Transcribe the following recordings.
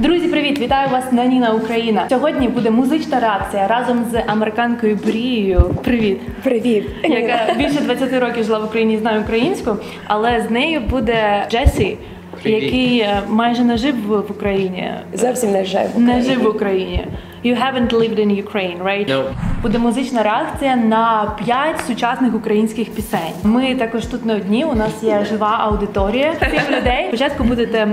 Друзі, привіт! Вітаю вас на Ніна Україна. Сьогодні буде музична реакція разом з американкою Брією. Привіт! Привіт! Яка більше 20 років жила в Україні і знає українську, але з нею буде Джесі, який майже не жив в Україні. Зовсім не жив в Україні. Не жив в Україні. You haven't lived in Ukraine, right? No. Буде музична реакція на 5 сучасних українських пісень. Ми також тут не одні, у нас є жива аудиторія цих людей. Спочатку будете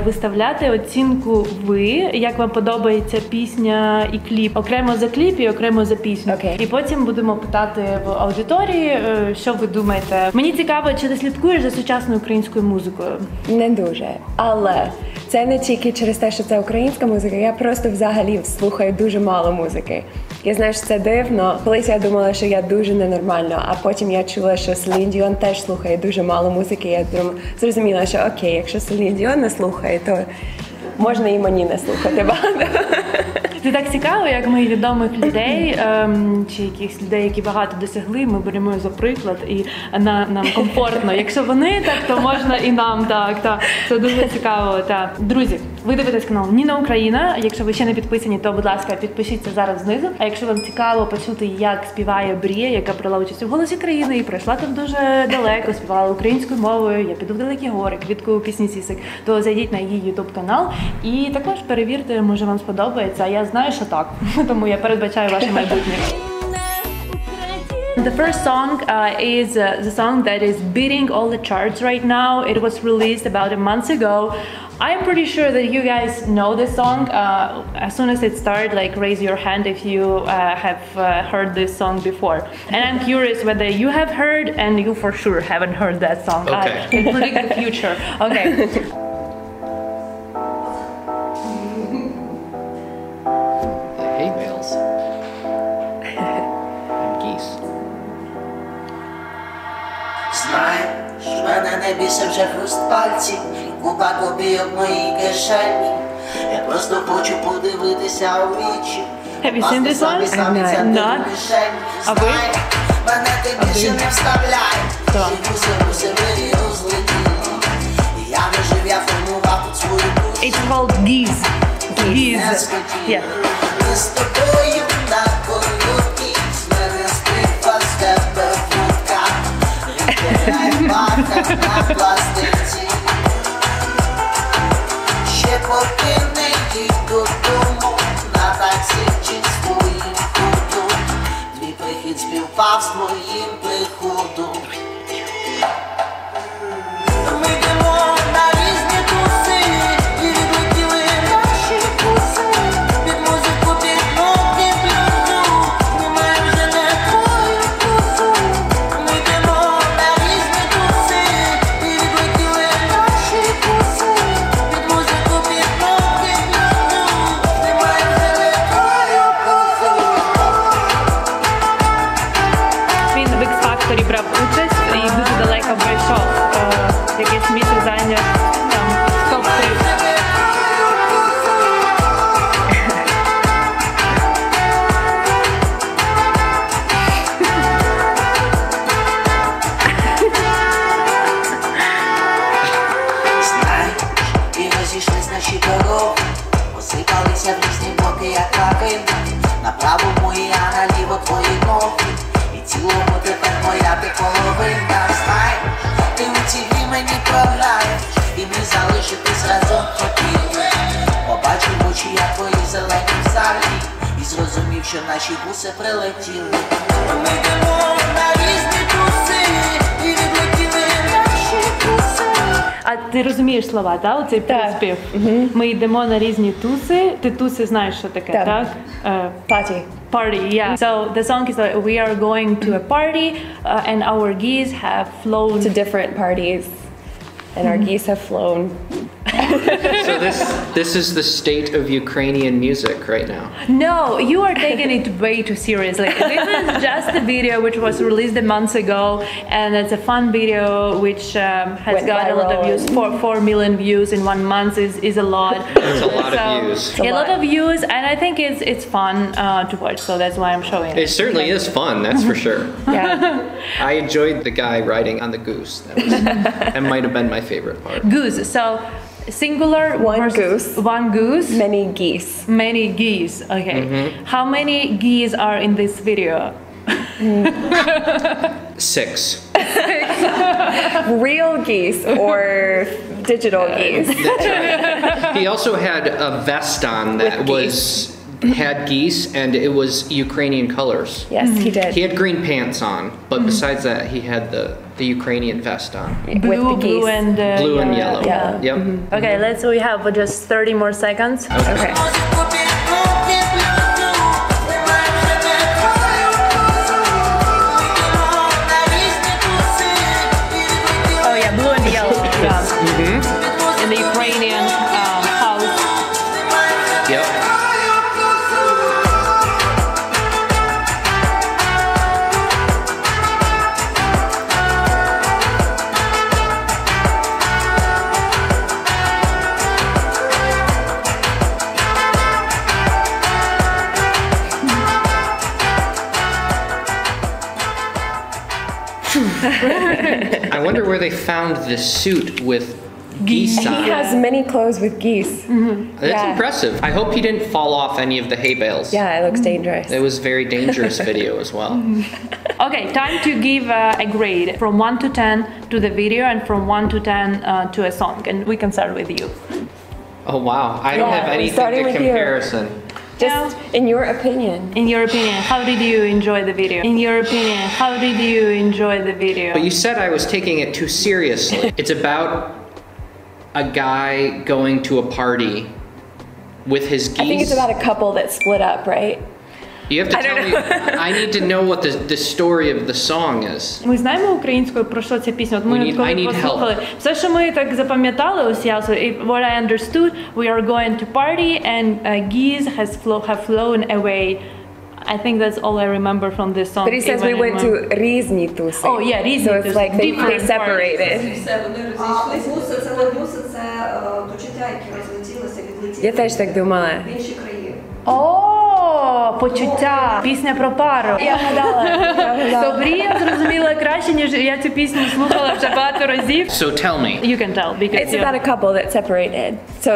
виставляти оцінку ви, як вам подобається пісня і кліп. Окремо за кліп і окремо за пісню. Okay. І потім будемо питати в аудиторії, що ви думаєте. Мені цікаво, чи ти слідкуєш за сучасною українською музикою? Не дуже. Але це не тільки через те, що це українська музика, я просто взагалі слухаю дуже мало музики. Я знаю, що це дивно. Колись я думала, що я дуже ненормальна, а потім я чула, що Селін Діон теж слухає дуже мало музики. Я зрозуміла, що окей, якщо Селін Діон не слухає, то можна і мені не слухати багато. Це так цікаво, як ми відомих людей, чи якихось людей, які багато досягли, ми беремо за приклад і нам комфортно. Якщо вони так, то можна і нам так. Це дуже цікаво. Так. Друзі, ви дивитесь канал Ніна Україна. Якщо ви ще не підписані, то, будь ласка, підпишіться зараз знизу. А якщо вам цікаво почути, як співає Брія, яка брала участь у «Голосі країни» і пройшла там дуже далеко, співала українською мовою, я піду в далекі гори, квітку пісні сісик, то зайдіть на її YouTube канал і також перевірте, може вам сподобається. Я знаю, що так, тому я передбачаю ваше майбутнє. The first song is the song that is beating all the charts right now. It was released about a month ago. I'm pretty sure that you guys know this song. As soon as it started, like raise your hand if you have heard this song before. And I'm curious whether you have heard and you for sure haven't heard that song. Okay. I can predict the future. Okay. Hay bales. And geese. Знаєш, мене не бісить вже хруст пальців, купа копійок в моїй кишені. Я просто хочу подивитися у вічі. Have you seen this one? Not. А ви? Мене ти більше не вставляй. Гуси розлетіли. Я не жив, я формував тут свою душу. It's called Geese. Geese. Yeah. Ми з тобою на колюті, з мене співпав з тебе футка. Відбирай бака на пластиці. Ще поки не їдь додому, на таксі чи з твоїм кутом. Твій прихід співпав з моїм приходом. Ми йдемо на різні туси, і відлетіли наші куси. Під музику, під ноги блюзу, немає вже не твою кусу. Ми йдемо на різні туси, і відлетіли наші куси. Під музику, під ноги блюзу, немає вже не твою кусу. Він в X-Factor брав участь і дуже далеко пройшов. Якесь місце зайняв там топ-3. Знаєш, і розійшлись наші дороги, посипалися в різні боки, як лавина. Направо мої, а наліво твої ноги. І цілому тепер моя ти половина. Знаєш, ти у цілі мені програєш, і ми залишитись разом хотіли. Побачив очі, як твої зелені в залі, і зрозумів, що наші гуси прилетіли. Ми йдемо на різні туси, і відлетіли наші гуси. А ти розумієш слова, так? Оцей приспів? Ми йдемо на різні туси. Ти туси знаєш, що таке, так? Party. Party, yeah. So the song is that we are going to a party and our geese have flown To different parties. And our geese have flown. So this is the state of Ukrainian music right now. No, you are taking it way too seriously. This is just a video which was released a month ago, and it's a fun video which has Went got a lot of viral. views. 4 million views in 1 month is a lot. It's a lot of views. A lot of views, and I think it's fun to watch. So that's why I'm showing it. It certainly is fun, that's for sure. Yeah. I enjoyed the guy riding on the goose. That might have been my favorite part. Goose. So Singular One versus goose. One goose. Many geese. Many geese. Okay. How many geese are in this video? 6. Real geese or digital geese? That's right. He also had a vest on that had geese, and it was Ukrainian colors. Yes, he did. He had green pants on, but besides that, he had the Ukrainian vest on. With the geese. Blue and yellow. Yeah. Yep. Okay, we have just 30 more seconds. Okay. Oh yeah, blue and yellow. Yeah. In the Ukrainian house. Yep. I wonder where they found this suit with geese on. He has many clothes with geese. That's Yeah. impressive. I hope he didn't fall off any of the hay bales. Yeah, it looks dangerous. It was a very dangerous video as well. Okay, time to give a grade from 1 to 10 to the video and from 1 to 10 to a song. And we can start with you. Oh wow, I don't Yeah, have we're anything starting to with you. comparison. Just in your opinion. In your opinion, how did you enjoy the video? In your opinion, how did you enjoy the video? But you said I was taking it too seriously. It's about a guy going to a party with his geese. I think it's about a couple that split up, right? You have to tell me. I need to know what the story of the song is. Ми знаємо українською, про що ця пісня? От ми I коли need послухали, все, що ми так запам'ятали, ось я, what I understood, we are going to party and geese have flown away. I think that's all I remember from this song. But he says we went to різні туси. Oh yeah, різні So it's туси. like they Different separated. Все, вони розійшлися. Гуси це не гуси, це почуття, які розлетілися, відлетіли Я теж так думала. в інші країни. О, почуття. Пісня про пару. Я гадала. То Брія зрозуміла краще, ніж я цю пісню слухала вже багато разів. So tell me. You can tell because It's about a couple that separated. So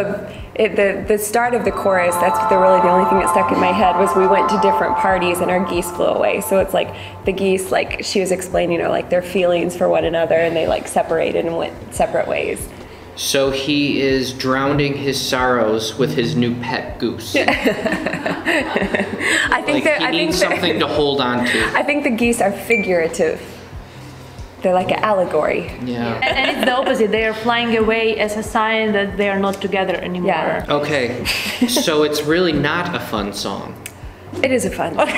the start of the chorus, that's really the only thing that stuck in my head was we went to different parties and our geese flew away. So it's like the geese, like she was explaining, like their feelings for one another and they like separated and went separate ways. So he is drowning his sorrows with his new pet goose. I think Like he needs something to hold on to. I think the geese are figurative. They're like an allegory. Yeah. And it's the opposite. They are flying away as a sign that they are not together anymore. Yeah. Okay. So it's really not a fun song. It is a fun song.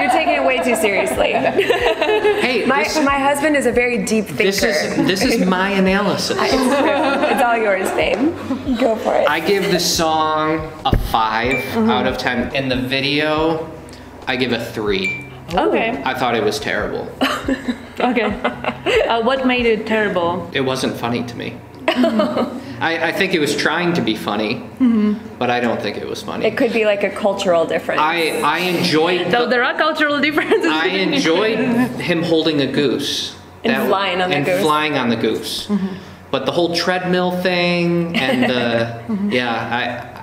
You're taking it way too seriously. Hey, My husband is a very deep thinker. this is my analysis. It's true. It's all yours, babe. Go for it. I give the song a 5 out of 10. In the video, I give a 3. Okay. I thought it was terrible. Okay. What made it terrible? It wasn't funny to me. I think it was trying to be funny, but I don't think it was funny. It could be like a cultural difference. I enjoyed. So there are cultural differences. I enjoyed him holding a goose. And flying on the and goose. flying on the goose. But the whole treadmill thing and the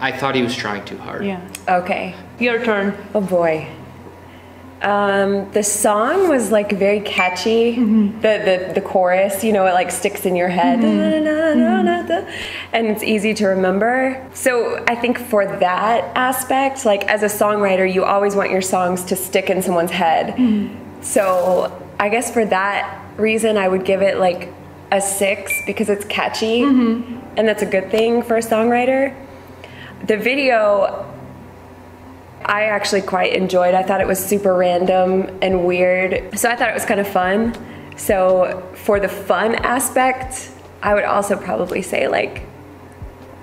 I thought he was trying too hard. Yeah. Okay. Your turn. Oh boy. The song was like very catchy. The chorus, you know, it like sticks in your head. And it's easy to remember. So I think for that aspect, like as a songwriter, you always want your songs to stick in someone's head. So I guess for that reason, I would give it like a 6 because it's catchy. And that's a good thing for a songwriter. The video, I actually quite enjoyed. I thought it was super random and weird. So I thought it was kind of fun. So for the fun aspect, I would also probably say like,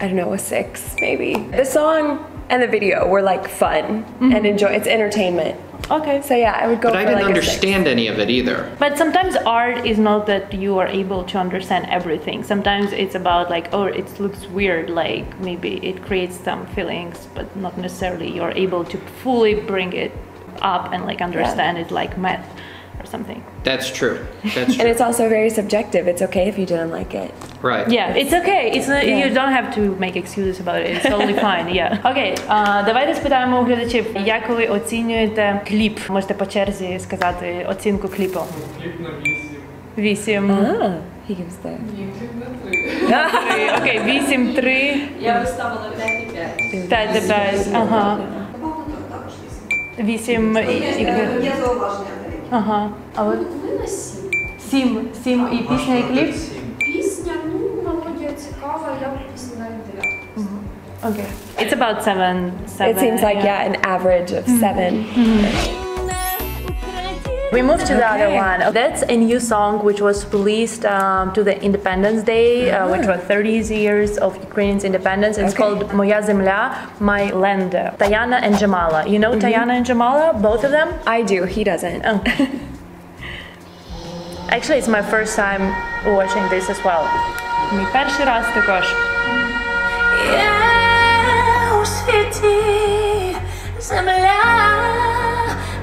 I don't know, a 6 maybe. The song and the video were like fun and enjoy. It's entertainment. Okay. So yeah, I would go But for I didn't like understand any of it either. But sometimes art is not that you are able to understand everything. Sometimes it's about like, oh, it looks weird, like maybe it creates some feelings, but not necessarily you're able to fully bring it up and like understand it like math or something. That's true. That's And true. it's also very subjective. It's okay if you didn't like it. Right. Yeah, it's okay. It's you don't have to make excuses about it. It's totally fine. Yeah. Окей, давайте спитаємо у глядачів, як ви оцінюєте кліп? Можете по черзі сказати оцінку кліпу. Кліп на 8. 8. He gives the... Окей, 8-3. Я би ставила 5,5. 5-5. Ага. По-моєму, також 8. 8. Є зауваження. Ага. А ви? Ми на 7. 7 і пісня, і кліп? Пісня, ну, мелодія цікава, я б пісню навіть 9. Okay. It's about 7. It seems like, yeah, an average of 7. We moved to the other one. That's a new song which was released to the Independence Day, which was 30 years of Ukraine's independence. It's called Моя земля, My Land. Tayanna and Jamala. You know Tayanna and Jamala, both of them? I do, he doesn't. Oh. Actually, it's my first time watching this as well. Мій перший раз також. У світі земля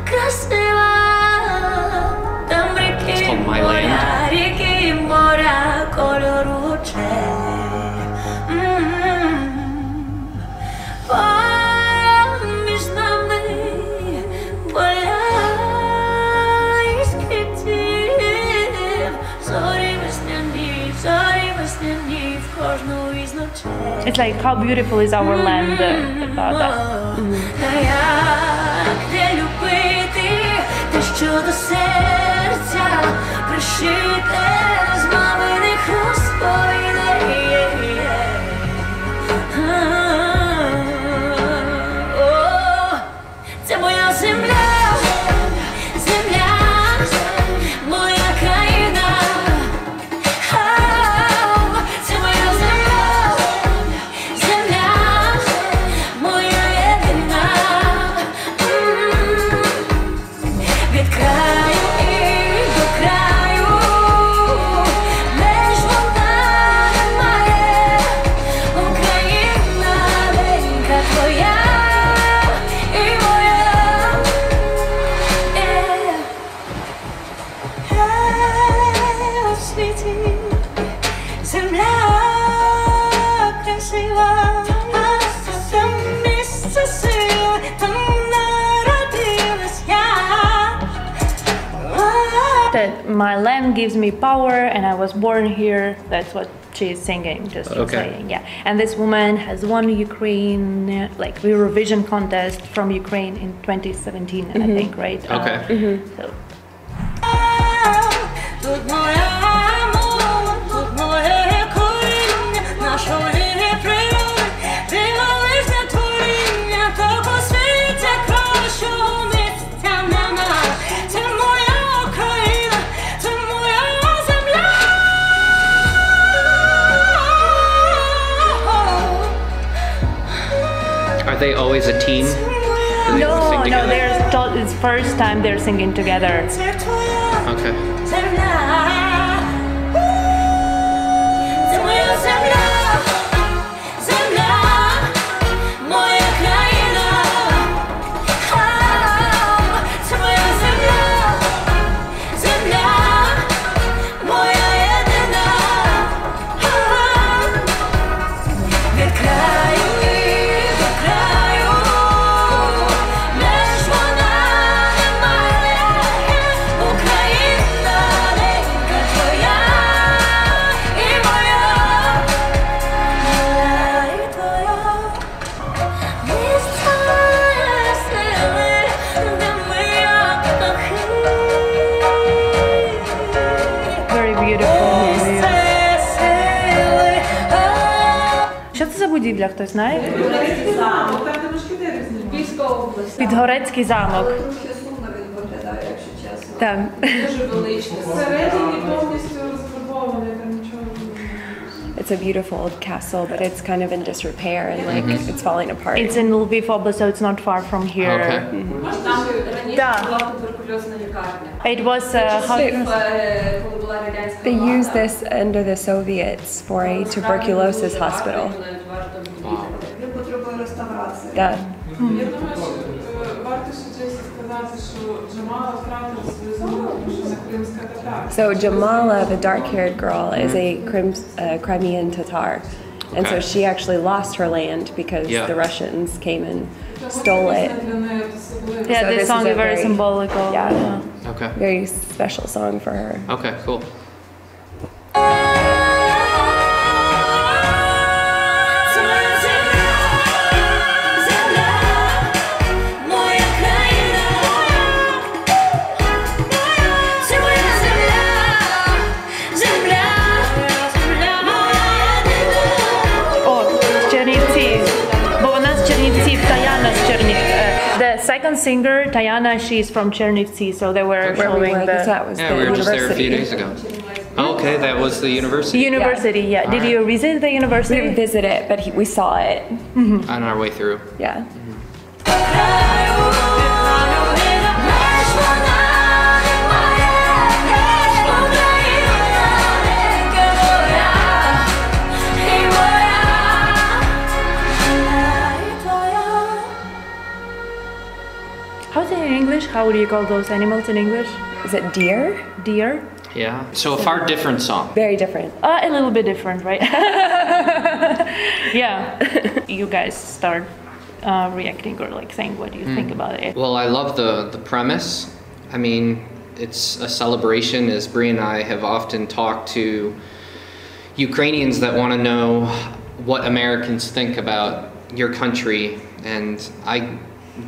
красива, там ріки called My Land. моря, ріки моря, кольору очей. Поміж нами поля із квітів, зорі весняні в кожну із ночей. It's like how beautiful is our land about that. Як не любити те, що до серця пришите з маминих розповідей. Це моя земля, земля, моя країна. Це моя земля, земля, моя єдина. Від краю і до краю, меж вона немає. Україна, ненька твоя і моя. У світі земля красива, там місце сили, там народилась я. That my land gives me power and I was born here. That's what she's singing, just saying, yeah. And this woman has won Ukraine, like Eurovision contest from Ukraine in 2017, I think, right? Okay. So, Тут моя мова, тут моє коріння, нашої природи, дивовижне творіння, то по світі кращого місця нема. Це моя Україна, це моя земля. Are they always a team? Do they no, sing together? it's first time they're singing together. Це твоя Okay. земля. Це моя земля, земля, моя країна. Це моя земля, земля, моя єдина. Від краю і до краю, меж вона немає. Україна, ненька твоя і моя, моя і твоя. Місце сили, де ми як птахи. Very beautiful. Місце сили, Що це за будівля, хтось знає? Замок, там де мушкетери знімали. Київська область. Підгорецький замок. Трохи сумно він виглядає, якщо чесно. Так. Дуже величний. Всередині повністю розфарбований, там нічого не було. It's a beautiful old castle, but it's kind of in disrepair and like it's falling apart. It's in Lviv Oblast, so it's not far from here. Okay. Там раніше Так. була туберкульозна лікарня. It was how Коли була радянська They влада. used this under the Soviets for a tuberculosis hospital. Він потребує реставрації. Yeah. Я думаю, що варто ще чесно сказати, що Джамала втратила свою землю, тому що вона кримська татарка. So Jamala, the dark-haired girl, is a Crimean Tatar. And so Okay. she actually lost her land because Yeah. the Russians came and stole it. Для неї особливо. Yeah, So this this song is is a very very- symbolic of Yeah. Okay. Very special song for her. Okay, cool. Моя країна, це моя земля, земля, моя єдина. О, з Чернівців. Бо вона з Чернівців, Tayanna з Чернівців. The second singer, Tayanna, she's from Chernivtsi, so they were Where we showing were, that was Yeah, the we were just there a few university. days ago. Oh, okay, that was the university. University, yeah. Did you visit the We university? didn't visit it, but we saw it. On our way through. Yeah. How's it in English? How would you call those animals in English? Is it deer? Deer? Yeah. So a far different song. Very different. A little bit different, right? Yeah. You guys start reacting or like saying what you think about it. Well, I love the premise. I mean, it's a celebration, as Bree and I have often talked to Ukrainians that want to know what Americans think about your country, and I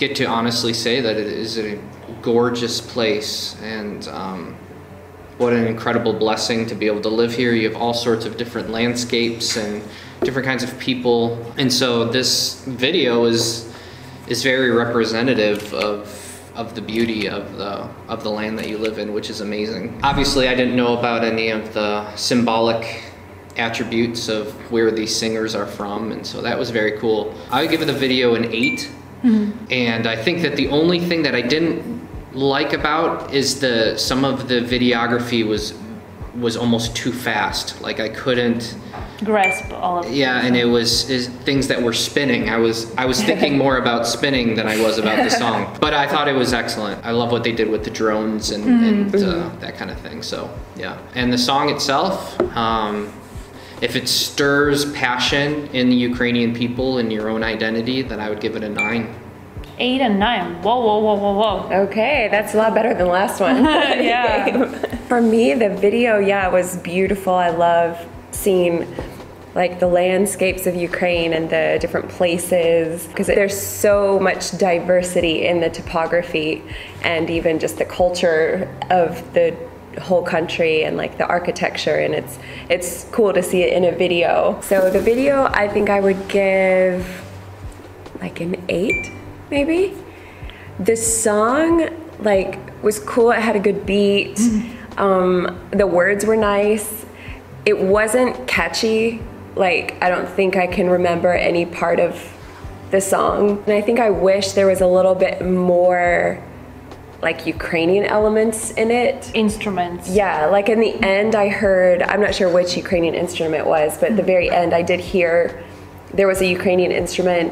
get to honestly say that it is a gorgeous place, and what an incredible blessing to be able to live here. You have all sorts of different landscapes and different kinds of people, and so this video is very representative of the beauty of the land that you live in, which is amazing. Obviously, I didn't know about any of the symbolic attributes of where these singers are from, and so that was very cool. I would give the video an 8, and I think that the only thing that I didn't like about is some of the videography was almost too fast. Like I couldn't Grasp all of it. Yeah, and it was things that were spinning. I was thinking more about spinning than I was about the song. But I thought it was excellent. I love what they did with the drones and that kind of thing. So yeah, and the song itself, if it stirs passion in the Ukrainian people and your own identity, then I would give it a 9. 8 and 9. Whoa, whoa, whoa, whoa, whoa. Okay, that's a lot better than the last one. Yeah. For me, the video, was beautiful. I love seeing like the landscapes of Ukraine and the different places, because there's so much diversity in the topography and even just the culture of the whole country and like the architecture, and it's cool to see it in a video. So the video, I think I would give like an 8, maybe. The song like was cool. It had a good beat. The words were nice. It wasn't catchy. Like, I don't think I can remember any part of the song. And I think I wish there was a little bit more like Ukrainian elements in it. Instruments. Yeah, like in the end I heard, I'm not sure which Ukrainian instrument it was, but at the very end I did hear there was a Ukrainian instrument.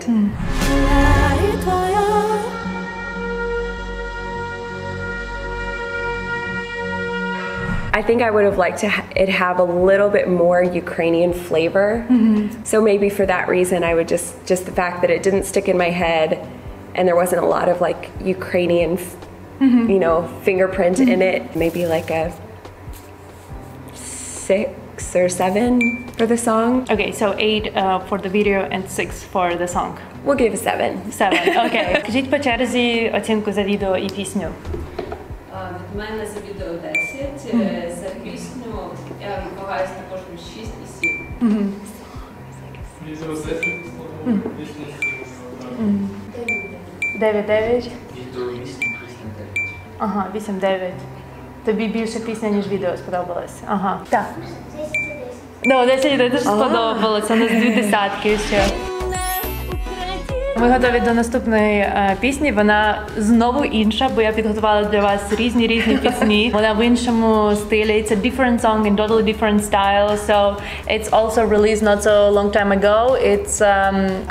I think I would have liked to it have a little bit more Ukrainian flavor. So maybe for that reason, I would just the fact that it didn't stick in my head and there wasn't a lot of like Ukrainian, fingerprint in it. Maybe like a 6 or 7 for the song. Okay, so 8 for the video and 6 for the song. We'll give it 7. 7, окей. Скажіть по черзі оцінку за відео і пісню. Від мене за відео 10, за пісню я вагаюся також між 6 і 7. Відео 10, пісня 9-9. Ага, 8-9. Тобі більше пісня, ніж відео сподобалось. Ага. Так. 10 дуже сподобалося. У нас 2 десятки ще. Ми готові до наступної пісні. Вона знову інша, бо я підготувала для вас різні пісні. Вона в іншому стилі. It's a different song in totally different style. So it's also released not so long time ago. It's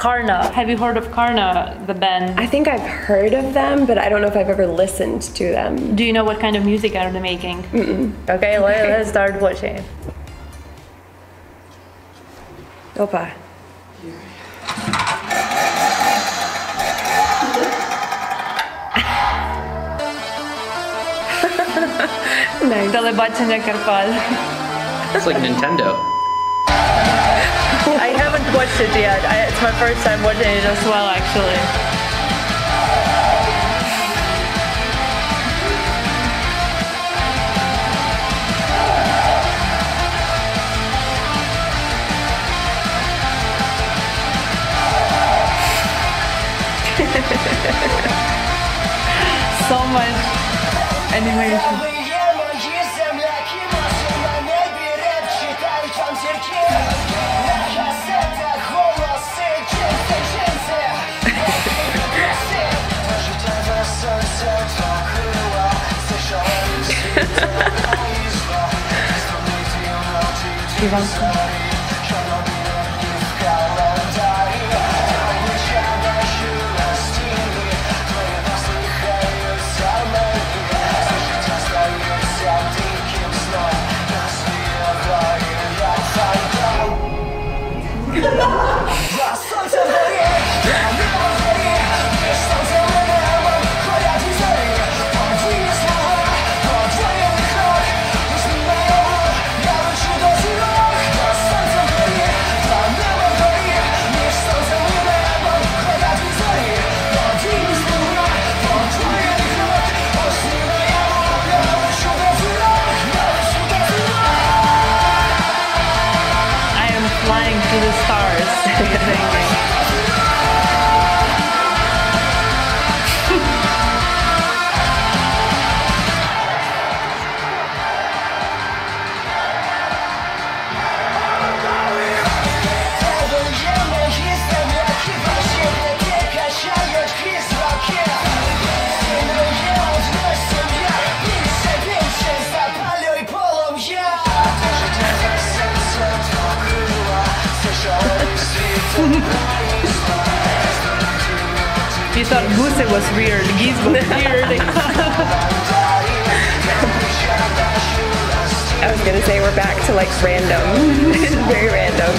Karna. Have you heard of Karna, the band? I think I've heard of them, but I don't know if I've ever listened to them. Do you know what kind of music are they making? Okay, let's start watching. Opa. Nice. Телебачення Карпат. It's like Nintendo. I haven't watched it yet. It's my first time watching it as well, actually. So much animation. To the stars. You thought Guse was weird, Geese was weird. I was gonna say we're back to like random. Very random.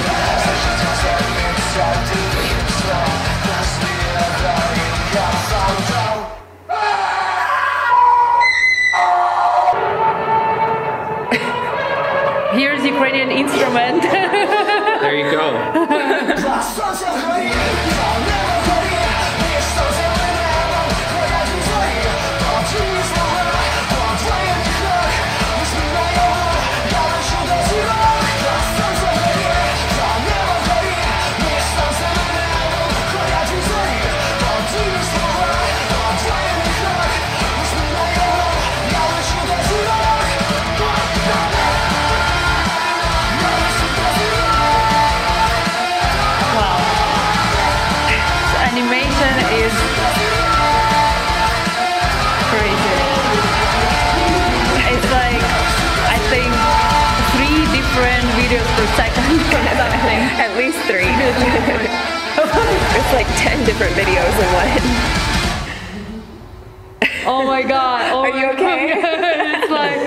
Here's Ukrainian instrument. There you go. Videos per second or something. At least 3. It's like 10 different videos in one. Oh my god. Oh, are you okay? It's like...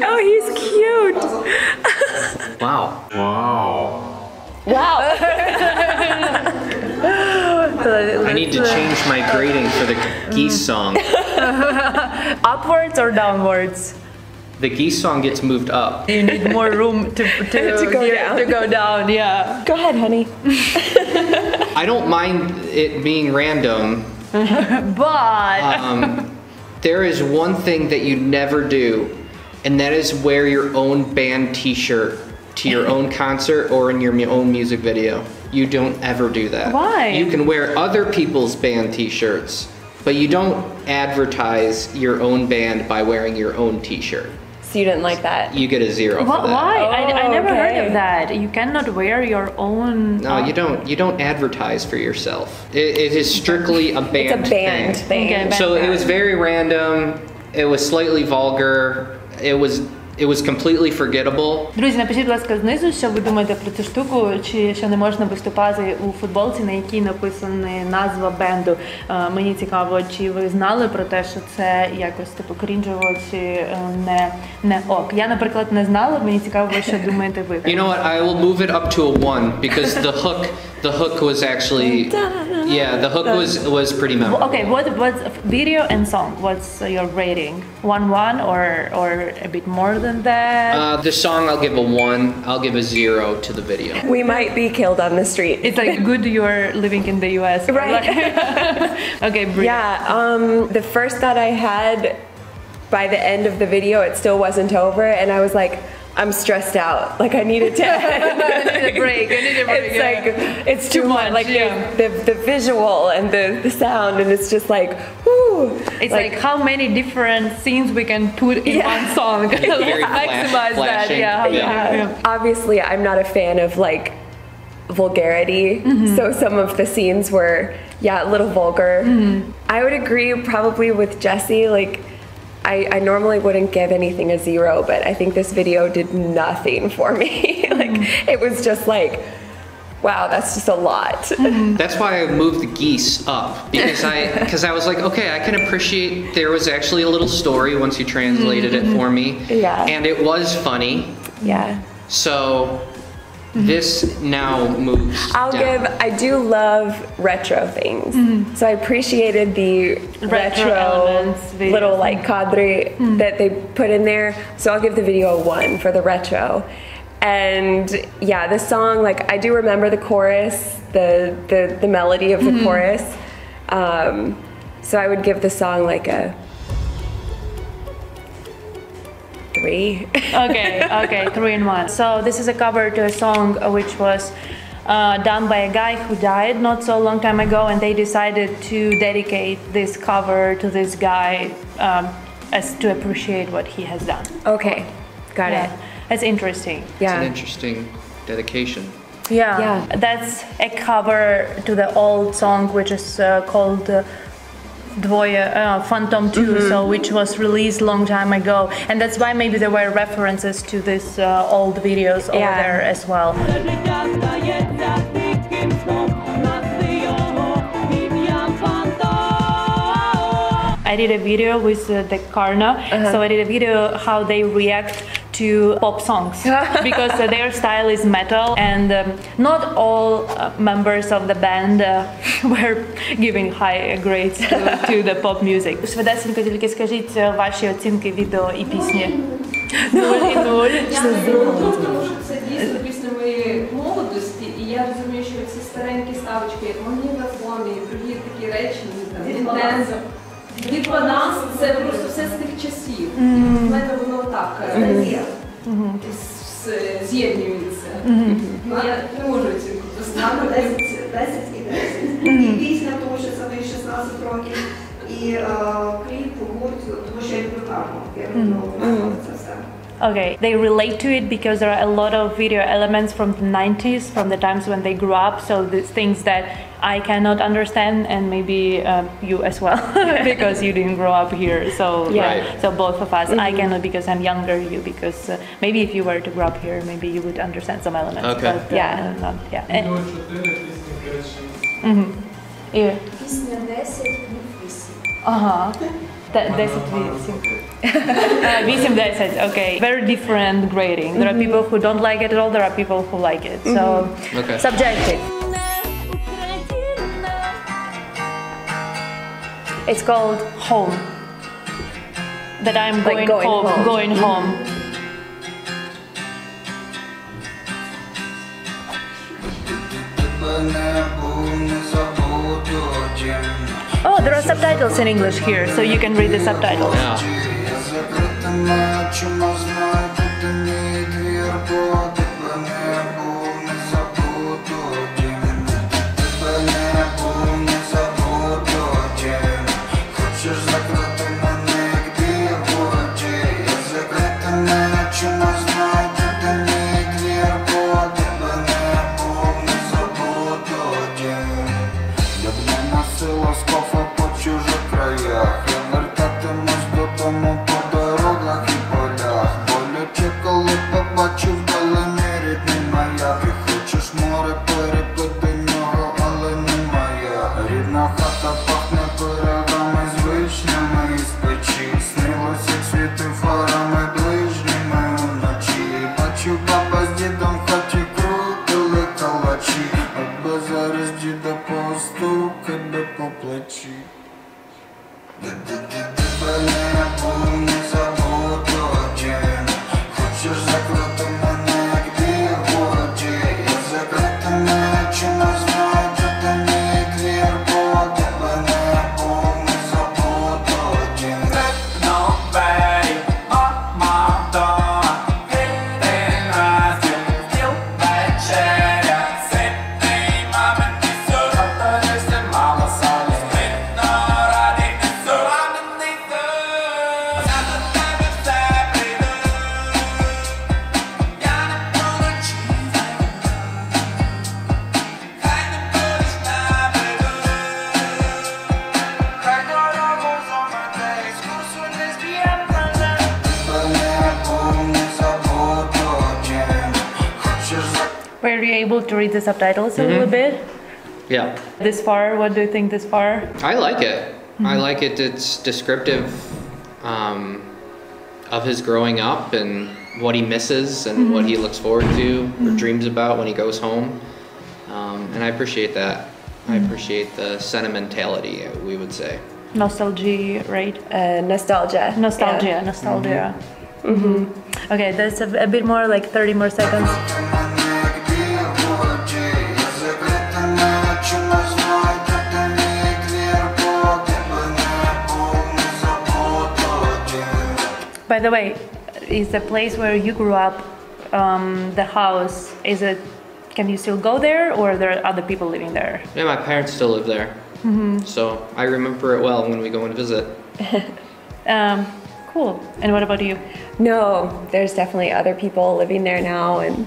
Oh, he's cute. Wow. Wow. I need to change my grading for the geese song. Upwards or downwards? The geese song gets moved up. You need more room to go down, yeah. Go ahead, honey. I don't mind it being random. But there is one thing that you never do, and that is wear your own band t-shirt to your own concert or in your own music video. You don't ever do that. Why? You can wear other people's band t-shirts, but you don't advertise your own band by wearing your own t-shirt. So you didn't like that? You get a 0 for that. Why? I never heard okay. of that. You cannot wear your own. No, you don't advertise for yourself. It is strictly a band It's a band thing. Okay, So it was very random. It was slightly vulgar. It was completely forgettable. Друзі, напишіть, будь ласка, знизу, що ви думаєте про цю штуку, чи що не можна виступати у футболці, на якій написана назва бенду. Мені цікаво, чи ви знали про те, що це якось типу крінжово, чи не ок. Я, наприклад, не знала, мені цікаво, що думаєте ви. You know what? I will move it up to a 1 because the hook was actually, the hook was pretty memorable. Okay, what's video and song? What's your rating? 1-1 or a bit more than that? The song I'll give a 1. I'll give a 0 to the video. We might be killed on the street. It's like good you're living in the US. Right. Okay, Brie. Yeah, the first thought I had by the end of the video, it still wasn't over, and I was like, I'm stressed out. Like I need a 10. I need a break. It's like it's too much. Like the visual and the sound, and it's just like, whoo. It's like how many different scenes we can put in one song. Very Maximize that. flashing. Yeah. Obviously, I'm not a fan of like vulgarity, so some of the scenes were a little vulgar. I would agree probably with Jesse. Like I normally wouldn't give anything a 0, but I think this video did nothing for me. Like it was just like, wow, that's just a lot. That's why I moved the geese up because I was like, okay, I can appreciate there was actually a little story once you translated it for me. Yeah. And it was funny. Yeah. So this now moves down. I do love retro things. So I appreciated the retro elements, videos. little like cadre that they put in there. So I'll give the video a 1 for the retro. And yeah, the song, like I do remember the chorus, the melody of the chorus. So I would give the song like a 3. Okay, 3-1. So this is a cover to a song which was done by a guy who died not so long time ago, and they decided to dedicate this cover to this guy as to appreciate what he has done. Okay, got it. That's interesting. It's an interesting dedication. Yeah. That's a cover to the old song which is called Двоє, Phantom 2, so which was released long time ago, and that's why maybe there were references to this old videos over there as well. I did a video with the Karna, so I did a video how they react to pop songs because their style is metal, and not all members of the band were giving high grades to the pop music. Швидесенько тільки скажіть ваші оцінки відео і пісні. 0 і 0. Тому що це дійсно пісня моєї молодості, і я розумію, що ці старенькі ставочки, як магнітофони, і другі такі речі, Nintendo, від нас це просто все з тих часів. В мене воно так з'єднується. Я не можу оцінку поставити. 10 і 10. І пісня, тому що це мені 16 років, і кліп, гурт, тому що я люблю Карну. Я люблю це все. Okay, they relate to it because there are a lot of video elements from the 90s, from the times when they grew up, so there's things that I cannot understand, and maybe you as well, because you didn't grow up here, so so both of us. I cannot because I'm younger, you because maybe if you were to grow up here, maybe you would understand some elements. Okay. But, not, Пісня 10, кліп 8. Ага. 10-8. 8-10, okay. Very different grading. There are people who don't like it at all, there are people who like it. So, subjective. It's called Home. That I'm going, like going home. Oh, there are subtitles in English here, so you can read the subtitles. you able to read the subtitles a little bit? Yeah. This far, what do you think this far? I like it. I like it. It's descriptive of his growing up and what he misses and what he looks forward to or dreams about when he goes home. And I appreciate that. I appreciate the sentimentality, we would say. Nostalgia, right? Nostalgia. Nostalgia. Okay, there's a bit more, like 30 more seconds. By the way, is the place where you grew up, the house, is it, can you still go there or there are other people living there? Yeah, my parents still live there. So I remember it well when we go and visit. Cool. And what about you? No, there's definitely other people living there now, and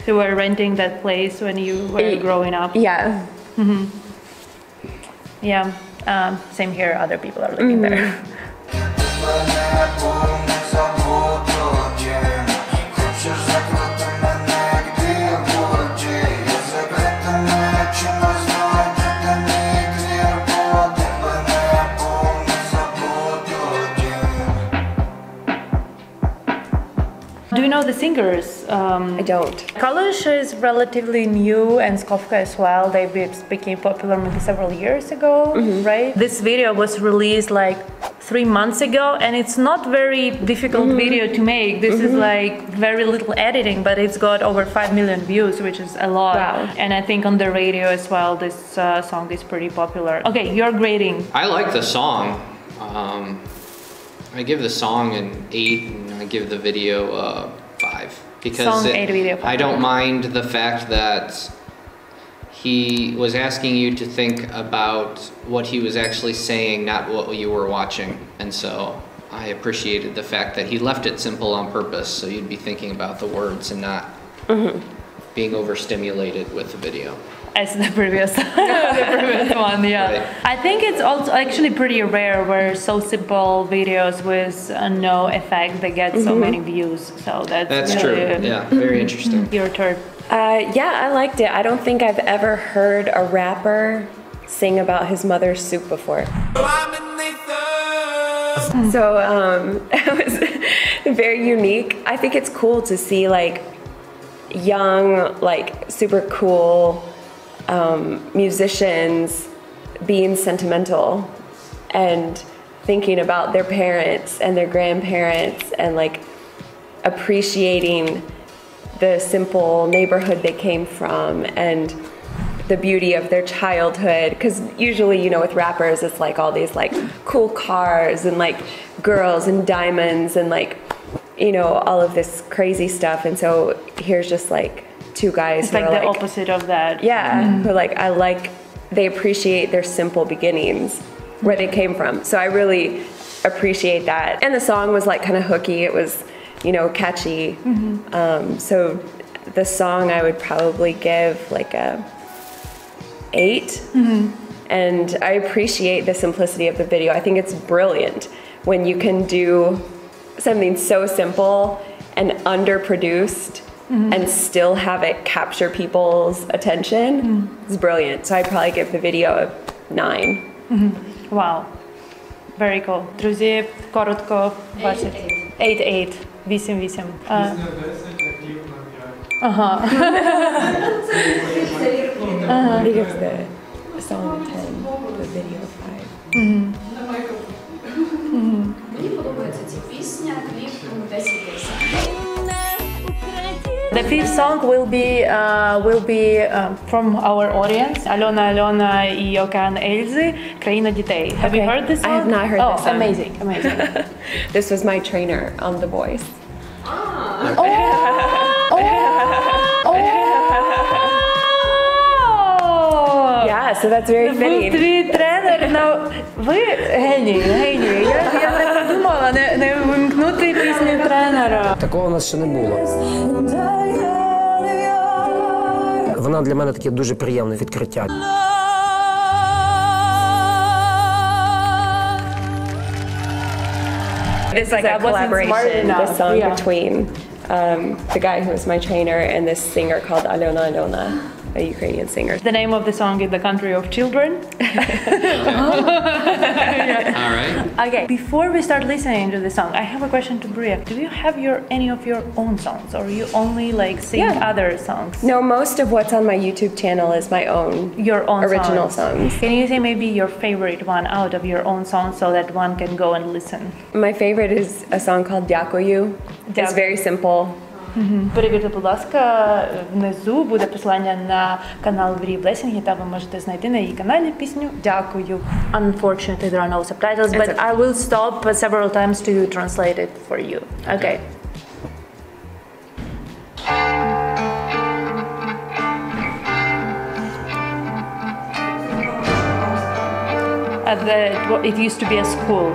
You were renting that place when you were growing up? yeah. Yeah, same here, other people are living there. Do you know the singers? I don't. Kalush is relatively new, and Skofka as well. They became popular maybe several years ago, right? This video was released like 3 months ago, and it's not very difficult video to make. This is like very little editing, but it's got over 5 million views, which is a lot. Wow. And I think on the radio as well, this song is pretty popular. Okay, your grading. I like the song. I give the song an 8 and I give the video a 5. Because Song 8, video 5. I don't mind the fact that he was asking you to think about what he was actually saying, not what you were watching. And so I appreciated the fact that he left it simple on purpose, so you'd be thinking about the words and not being overstimulated with the video. As the previous, one, yeah. Right. I think it's also actually pretty rare where so simple videos with no effect they get so many views. So that's true. really, Yeah, very interesting. Your turn. Yeah, I liked it. I don't think I've ever heard a rapper sing about his mother's soup before. So it was very unique. I think it's cool to see like young, like super cool musicians being sentimental and thinking about their parents and their grandparents and like appreciating the simple neighborhood they came from and the beauty of their childhood, because usually, you know, with rappers it's like all these like cool cars and like girls and diamonds and like, you know, all of this crazy stuff. And so here's just like two guys It's who like are the opposite of that. yeah, who like they appreciate their simple beginnings, where they came from. So I really appreciate that. And the song was like kind of hooky. It was, you know, catchy. So the song I would probably give like a 8. And I appreciate the simplicity of the video. I think it's brilliant when you can do something so simple and underproduced and still have it capture people's attention. It's brilliant. So I'd probably give the video a 9. Wow. Very cool. Друзі, коротко, 20. 8. 8. Ага. He gives the song a 10, the video a 5. Мені подобається ця пісня, кліп 10/10. The fifth song will be from our audience, Alena Alena і Океан Ельзи, Країна, дітей. Have you heard this song? I have not heard this song. Amazing. This was my trainer on The Voice. Yeah, so that's very Був fitting. твій тренер. Ви геній. Я не подумала не вимкнути пісню тренера. Такого у нас ще не було. Вона для мене таке дуже приємне відкриття. It's like a collaboration, the song between the guy who was my trainer, and this singer called Alena Alena, a Ukrainian singer. The name of the song is The Country of Children. All right. Okay, before we start listening to the song, I have a question to Bria. Do you have any of your own songs, or you only like sing other songs? No, most of what's on my YouTube channel is my own, your own original songs. Can you say maybe your favorite one out of your own songs so that one can go and listen? My favorite is a song called Дякую. It's very simple. Перевірте, будь ласка, внизу буде посилання на канал Брії БЕЗ, та ви можете знайти на її каналі пісню «Дякую». Unfortunately, there are no subtitles, but I will stop several times to translate it for you. Okay. It used to be a school.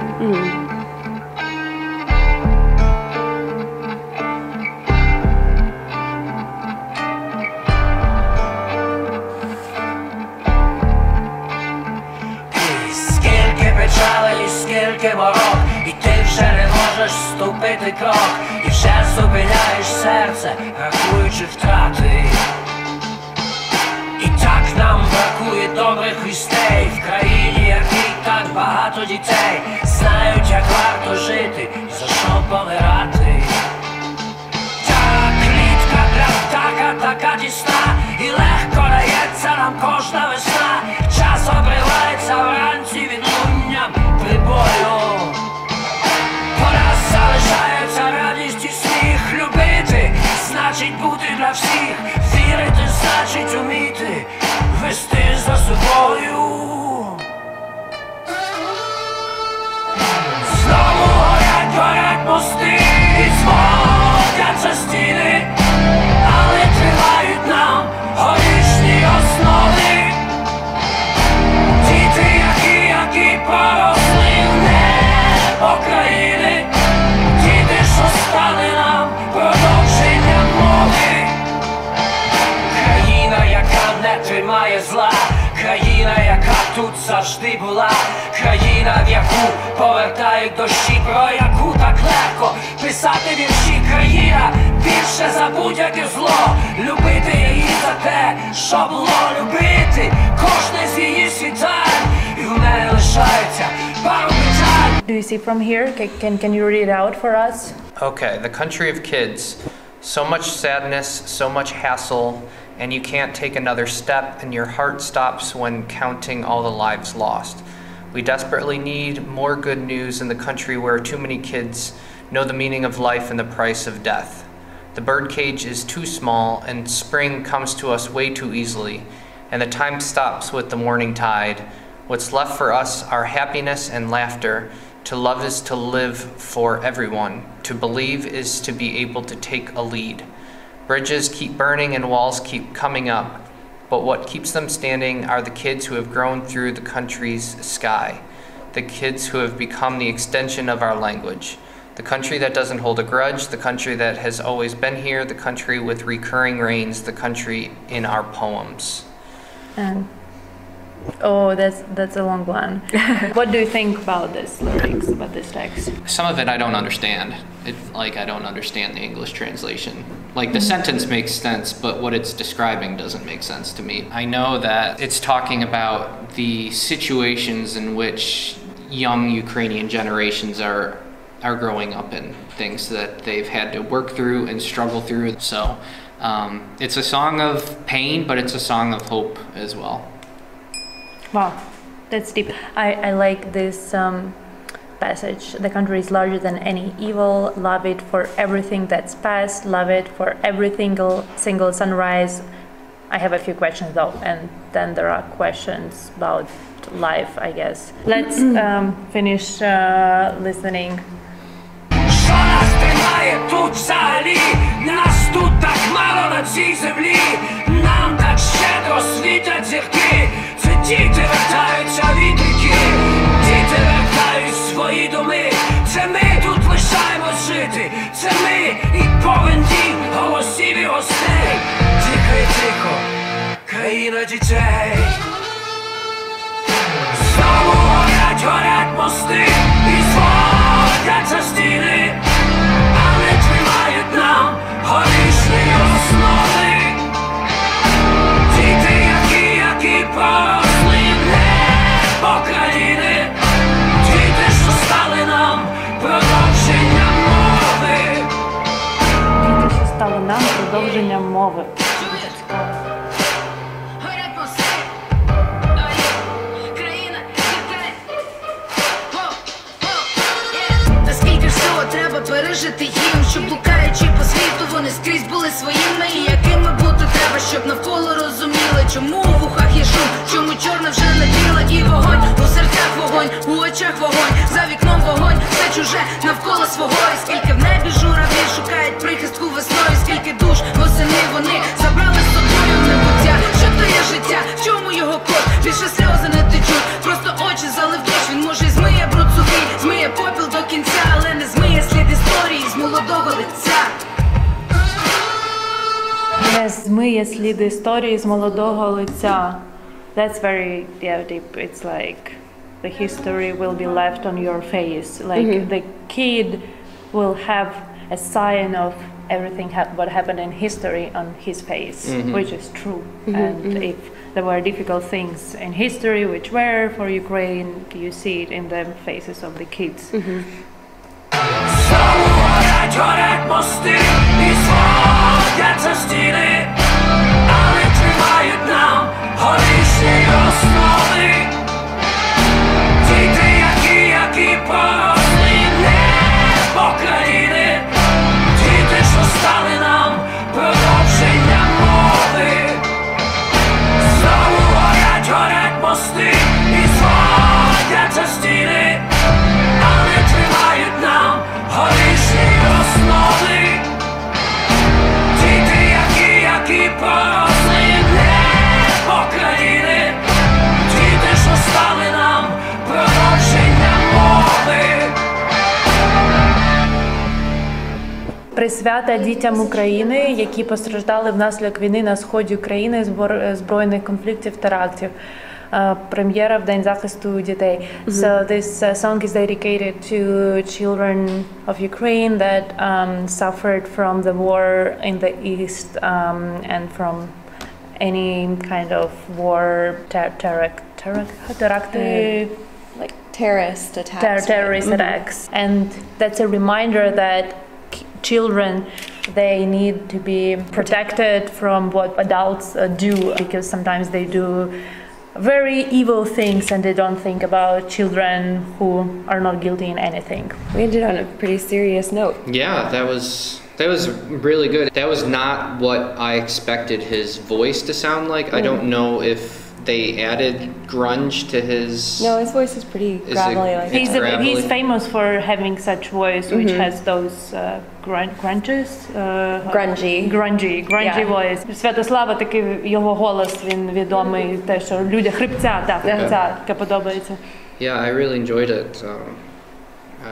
Скільки ворог, і ти вже не можеш ступити крок, і вже зупиняєш серце, рахуючи втрати. І так нам бракує добрих вістей в країні, якій так багато дітей знають, як варто жити, за що помирати. Та клітка для птаха така тісна, і легко дається нам кожна весна. Час обривається вранці відлунням прибою. По нас залишається радість і сміх. Любити значить бути для всіх. Вірити значить уміти вести за собою. Знову горять мости і зводяться стіни, але тривають нам горішні основи. Діти, які поросли в небо країни, діти, що стали нам продовженням мови. Країна, яка не тримає зла, країна, яка тут завжди була, країна, в яку повертають дощі, про яку так легко писати вірші. Країна більше за будь-яке зло, любити її за те, що було, любити кожне з її світань, і в мене лишається пару питань. Do you see from here? Can you read it out for us? Okay, the country of kids. So much sadness, so much hassle, and you can't take another step, and your heart stops when counting all the lives lost. We desperately need more good news in the country where too many kids know the meaning of life and the price of death. The birdcage is too small, and spring comes to us way too easily, and the time stops with the morning tide. What's left for us are happiness and laughter. To love is to live for everyone. To believe is to be able to take a lead. Bridges keep burning and walls keep coming up, but what keeps them standing are the kids who have grown through the country's sky, the kids who have become the extension of our language, the country that doesn't hold a grudge, the country that has always been here, the country with recurring rains, the country in our poems. And oh, that's a long one. What do you think about this lyrics, about this text? Some of it I don't understand. I don't understand the English translation. Like, the sentence makes sense, but what it's describing doesn't make sense to me. I know that it's talking about the situations in which young Ukrainian generations are growing up in, things that they've had to work through and struggle through. So it's a song of pain, but it's a song of hope as well. Wow, that's deep. I like this passage. The country is larger than any evil. Love it for everything that's past. Love it for every single sunrise. I have a few questions though, and then there are questions about life, I guess. Let's finish listening. Що нас тримає тут взагалі? Нас тут так мало на цій землі. Нам так щедро світять зірки. Це діти вертаються від ріки. Діти вертають свої доми. Це ми тут лишаємось жити. Це ми і повен дім голосів і гостей. Тихо і тихо, країна дітей. Знову горять мости і зводяться стіни, але тримають нам продовження мови. Дуже цікаво. Наскільки всього треба пережити їм, щоб блукаючи по світу, вони скрізь були своїми. І якими бути треба, щоб навколо розуміли, чому у вухах є шум, чому чорне вже не біле. І вогонь, у серцях вогонь, у очах вогонь, за вікном вогонь, все чуже навколо свого. І скільки в небі журавлі шукають прихистку весною, скільки душ восени вони забрали з собою в небуття. Що то є життя, в чому його код? Більше сльози не течуть, просто очі залив дощ. Він може й змиє бруд сухий, змиє попіл до кінця, але не змиє слід історії з молодого лиця. Не змиє слід історії з молодого лиця. That's very deep. It's like the history will be left on your face. Like the kid will have a sign of everything what happened in history on his face, which is true. And if there were difficult things in history which were for Ukraine, you see it in the faces of the kids. Горять мости і сходяться стіни, але тримають нам горішні основи. Діти, які поросли небо країни, діти, що стали нам продовження мови. Знову горять мости і сходяться стіни, але тримають нам горішні основи. Діти, які поросли небо країни, діти, що стали нам продовження мови. Присвята дітям України, які постраждали внаслідок війни на сході України, збройних конфліктів та терактів. Прем'єра в День захисту дітей. So this song is dedicated to children of Ukraine that suffered from the war in the east and from any kind of war, Like terrorist attacks. Terrorist attacks. And that's a reminder that children, they need to be protected from what adults do, because sometimes they do very evil things and they don't think about children who are not guilty in anything. We ended on a pretty serious note. Yeah, that was really good. That was not what I expected his voice to sound like. I don't know if they added grunge to his... No, his voice is pretty gravelly. He's famous for having such voice which has those grunges. Grungy voice. Святослава такий його голос, він відомий те, що люди хрипця, таке подобається. Yeah, I really enjoyed it.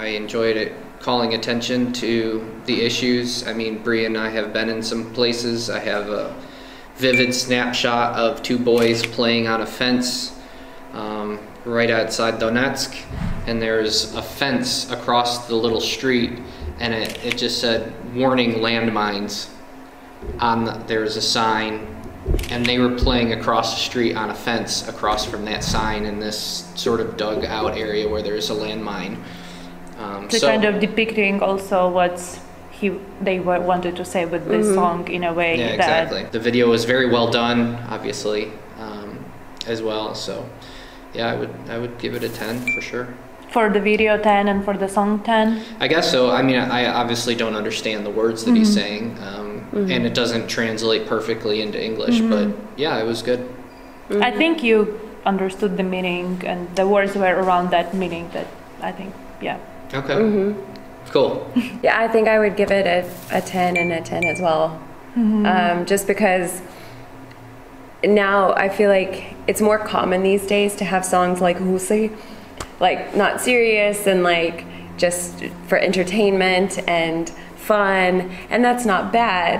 I enjoyed it calling attention to the issues. I mean, Bree and I have been in some places. I have a vivid snapshot of two boys playing on a fence right outside Donetsk, and there's a fence across the little street, and it just said warning landmines. There's a sign, and they were playing across the street on a fence across from that sign in this sort of dug out area where there's a landmine. So kind of depicting also what's they wanted to say with this song in a way. Yeah, exactly. The video was very well done, obviously, as well. So, yeah, I would give it a 10 for sure. For the video 10 and for the song 10? I guess so. I mean, I obviously don't understand the words that he's saying, and it doesn't translate perfectly into English, but yeah, it was good. I think you understood the meaning and the words were around that meaning that I think, yeah. Okay. Cool. Yeah, I think I would give it a 10 and a 10 as well. Just because now I feel like it's more common these days to have songs like Ghusi, like not serious and like just for entertainment and fun, and that's not bad,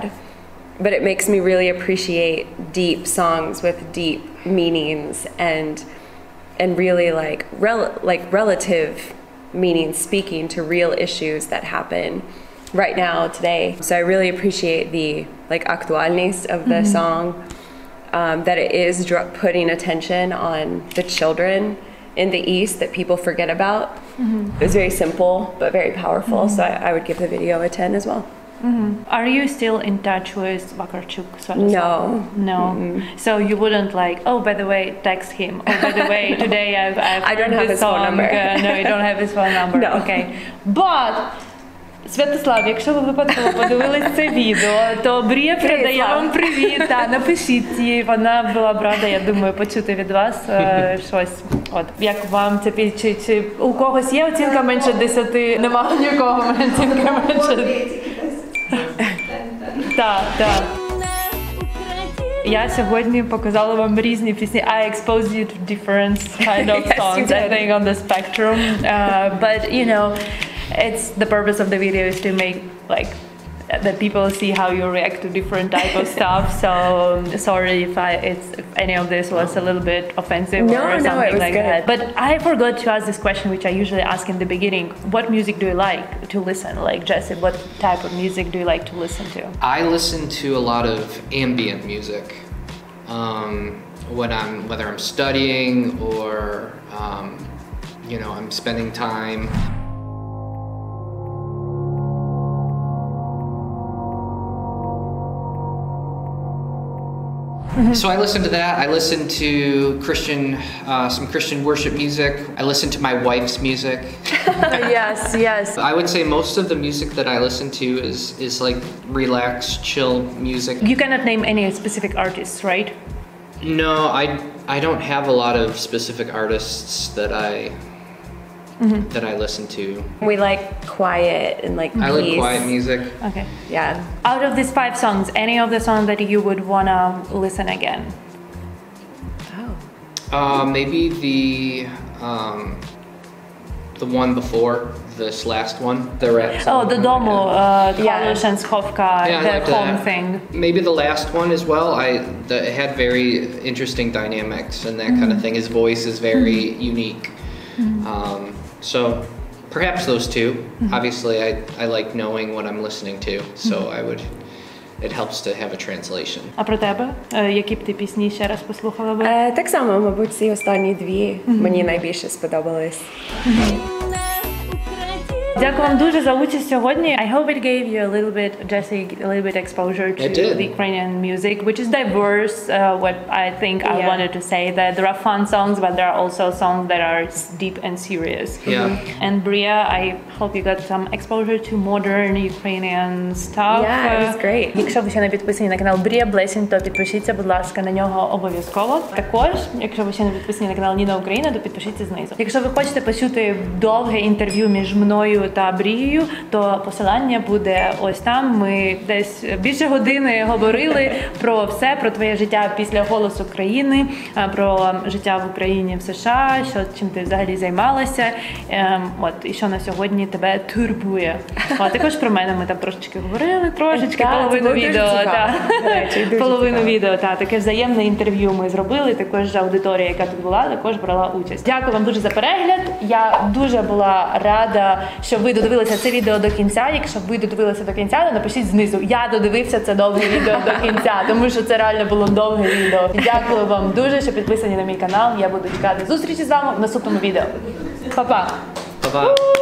but it makes me really appreciate deep songs with deep meanings and really like relative meaning, speaking to real issues that happen right now today. So I really appreciate the like actualness of the song, that it is putting attention on the children in the East that people forget about. It was very simple but very powerful, so I would give the video a 10 as well. Are you still in touch with Вакарчук? Святослав? No. So you wouldn't like, oh, by the way, text him. Oh, by the way, today I've I don't have his phone number. No, you don't have his phone number. No. Okay. But Святослав, якщо ви випадково подивились це відео, то Брія передає вам привіт, напишіть їй, вона була б рада, я думаю, почути від вас щось. От, як вам це, чи у когось є оцінка менше 10? Нема нікого оцінка менше. Так. Я сьогодні показала вам різні пісні. I exposed you to different kind of songs, I think, on the spectrum. But, you know, it's the purpose of the video is to make, like, that people see how you react to different type of stuff. So sorry if any of this was a little bit offensive or something like that. But I forgot to ask this question, which I usually ask in the beginning. What music do you like to listen? Like Jesse, what type of music do you like to listen to? I listen to a lot of ambient music. Whether I'm studying or you know, I'm spending time. So I listen to that. I listen to some Christian worship music. I listen to my wife's music. Yes. I would say most of the music that I listen to is like relaxed, chill music. You cannot name any specific artists, right? No, I don't have a lot of specific artists that I listen to. We like quiet and like peace. I like quiet music. Okay. Yeah. Out of these 5 songs, any of the songs that you would wanna listen again? Maybe the one before this last one, the rap song. Oh, Dodому, Kalush and Skofka, the home thing. Maybe the last one as well. It had very interesting dynamics and that kind of thing. His voice is very unique. So perhaps those two. Obviously, I like knowing what I'm listening to, so it helps to have a translation. А про тебе? Які б ти пісні ще раз послухала би? Так само, мабуть, ці останні 2 мені найбільше сподобались. Дякую вам дуже за участь сьогодні. I hope it gave you a little bit exposure to the Ukrainian music, which is diverse. What I think I wanted to say that there are fun songs, but there are also songs that are deep and serious. Yeah. And Bria, I hope you got some exposure to modern Ukrainian stuff. Yeah, it was great. Якщо ви ще не підписані на канал Брія Blessing, то підпишіться, будь ласка, на нього обов'язково. Також, якщо ви ще не підписані на канал Ніна Україна, то підпишіться знизу. Якщо ви хочете почути довге інтерв'ю між мною та Брією, то посилання буде ось там. Ми десь більше години говорили про все, про твоє життя після «Голосу країни», про життя в Україні, в США, чим ти взагалі займалася, і що на сьогодні тебе турбує. А також про мене ми там трошечки говорили, половину відео. Таке взаємне інтерв'ю ми зробили, також аудиторія, яка тут була, також брала участь. Дякую вам дуже за перегляд. Я дуже була рада, що ви додивилися це відео до кінця. Якщо ви додивилися до кінця, то напишіть знизу. Я додивився це довге відео до кінця, тому що це реально було довге відео. Дякую вам дуже, що підписані на мій канал. Я буду чекати зустрічі з вами в наступному відео. Па-па! Па-па!